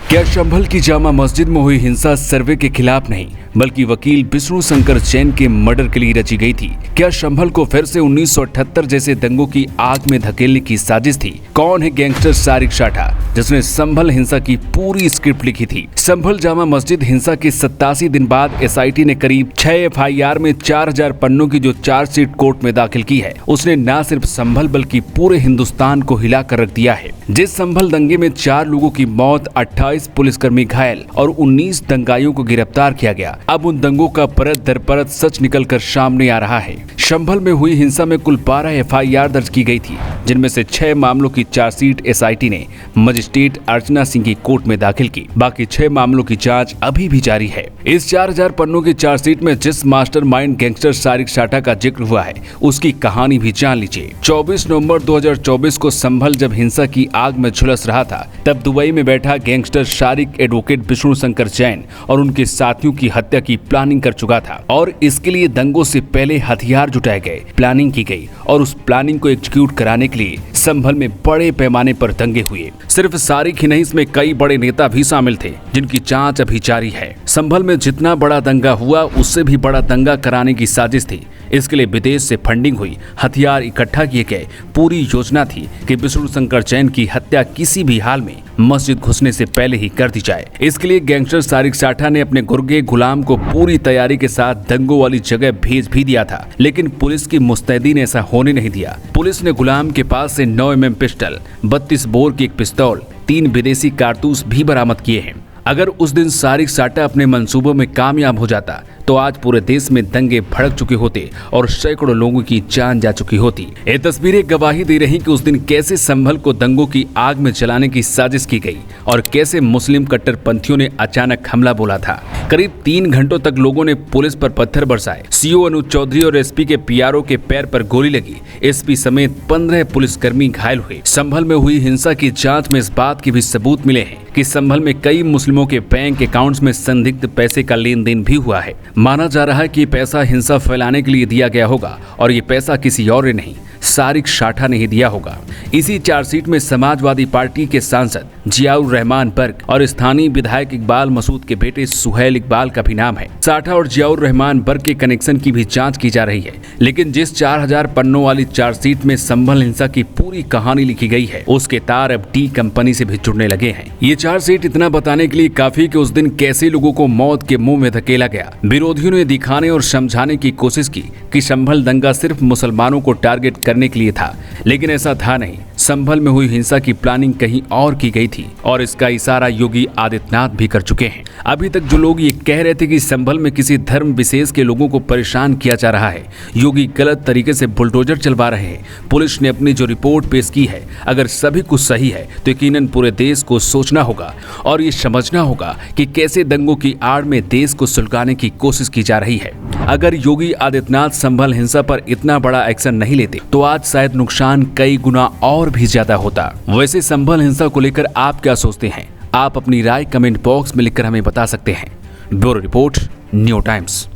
क्या संभल की जामा मस्जिद में हुई हिंसा सर्वे के खिलाफ नहीं बल्कि वकील विष्णु शंकर जैन के मर्डर के लिए रची गई थी? क्या संभल को फिर से 1978 जैसे दंगों की आग में धकेलने की साजिश थी? कौन है गैंगस्टर सारिक शाठा जिसने संभल हिंसा की पूरी स्क्रिप्ट लिखी थी? संभल जामा मस्जिद हिंसा के 87 दिन बाद एसआईटी ने करीब 6 एफआईआर में 4000 पन्नों की जो चार्जशीट कोर्ट में दाखिल की है, उसने न सिर्फ संभल बल्कि पूरे हिंदुस्तान को हिला कर रख दिया है। जिस संभल दंगे में 4 लोगों की मौत, 28 पुलिसकर्मी घायल और 19 दंगाइयों को गिरफ्तार किया गया, अब उन दंगों का परत दर परत सच निकलकर सामने आ रहा है। संभल में हुई हिंसा में कुल 12 एफआईआर दर्ज की गई थी, जिनमें से 6 मामलों की चार्जशीट एसआईटी ने मजिस्ट्रेट अर्चना सिंह की कोर्ट में दाखिल की। बाकी 6 मामलों की जांच अभी भी जारी है। इस 4000 पन्नों की चार्जशीट में जिस मास्टरमाइंड गैंगस्टर सारिक शाठा का जिक्र हुआ है, उसकी कहानी भी जान लीजिए। 24 नवंबर 2024 को संभल जब हिंसा की आग में झुलस रहा था, तब दुबई में बैठा गैंगस्टर सारिक एडवोकेट विष्णु शंकर जैन और उनके साथियों की हत्या की प्लानिंग कर चुका था और इसके लिए दंगों से पहले हथियार जुटाए गए, प्लानिंग की गई और उस प्लानिंग को एग्जीक्यूट कराने के लिए संभल में बड़े पैमाने पर दंगे हुए। सिर्फ सारिक ही नहीं, इसमें कई बड़े नेता भी शामिल थे जिनकी जांच अभी जारी है। संभल में जितना बड़ा दंगा हुआ, उससे भी बड़ा दंगा कराने की साजिश थी। इसके लिए विदेश से फंडिंग हुई, हथियार इकट्ठा किए गए, पूरी योजना थी कि विष्णु शंकर जैन की हत्या किसी भी हाल में मस्जिद घुसने से पहले ही कर दी जाए। इसके लिए गैंगस्टर सारिक शाठा ने अपने गुर्गे गुलाम को पूरी तैयारी के साथ दंगों वाली जगह भेज भी दिया था, लेकिन पुलिस की मुस्तैदी ने ऐसा होने नहीं दिया। पुलिस ने गुलाम के पास से 9mm पिस्टल, 32 बोर की एक पिस्तौल, 3 विदेशी कारतूस भी बरामद किए हैं। अगर उस दिन सारिक शाठा अपने मंसूबों में कामयाब हो जाता तो आज पूरे देश में दंगे भड़क चुके होते और सैकड़ों लोगों की जान जा चुकी होती। ये तस्वीरें गवाही दे रही कि उस दिन कैसे संभल को दंगों की आग में जलाने की साजिश की गई और कैसे मुस्लिम कट्टरपंथियों ने अचानक हमला बोला था। करीब 3 घंटों तक लोगों ने पुलिस पर पत्थर बरसाए। सीओ अनुज चौधरी और एसपी के पीआरओ के पैर पर गोली लगी। एसपी समेत 15 पुलिसकर्मी घायल हुए। संभल में हुई हिंसा की जांच में इस बात के भी सबूत मिले हैं कि संभल में कई मुस्लिमों के बैंक अकाउंट्स में संदिग्ध पैसे का लेन देन भी हुआ है। माना जा रहा है कि पैसा हिंसा फैलाने के लिए दिया गया होगा और ये पैसा किसी और ने नहीं, सारिक शाठा ने ही दिया होगा। इसी चार्जशीट में समाजवादी पार्टी के सांसद जियाउर रहमान बर्क और स्थानीय विधायक इकबाल मसूद के बेटे सुहेल इकबाल का भी नाम है। शाठा और जियाउर रहमान बर्क के कनेक्शन की भी जांच की जा रही है, लेकिन जिस 4000 पन्नों वाली चार्जशीट में संभल हिंसा की पूरी कहानी लिखी गई है, उसके तार अब डी कंपनी से भी जुड़ने लगे हैं। ये चार्जशीट इतना बताने के लिए काफी कि उस दिन कैसे लोगों को मौत के मुंह में धकेला गया। विरोधियों ने दिखाने और समझाने की कोशिश की कि संभल दंगा सिर्फ मुसलमानों को टारगेट करने के लिए था, लेकिन ऐसा था नहीं। संभल में हुई हिंसा की प्लानिंग कहीं और की गई थी और इसका इशारा योगी आदित्यनाथ भी कर चुके हैं। अभी तक जो लोग ये कह रहे थे कि संभल में किसी धर्म विशेष के लोगों को परेशान किया जा रहा है, योगी गलत तरीके से बुलडोजर चलवा रहे हैं। पुलिस ने अपनी जो रिपोर्ट पेश की है, अगर सभी कुछ सही है तो यकीनन पूरे देश को सोचना होगा और ये समझना होगा कि कैसे दंगों की आड़ में देश को सुलगाने की कोशिश की जा रही है। अगर योगी आदित्यनाथ संभल हिंसा पर इतना बड़ा एक्शन नहीं लेते तो आज शायद नुकसान कई गुना और भी ज्यादा होता। वैसे संभल हिंसा को लेकर आप क्या सोचते हैं? आप अपनी राय कमेंट बॉक्स में लिखकर हमें बता सकते हैं। Bureau report, new times.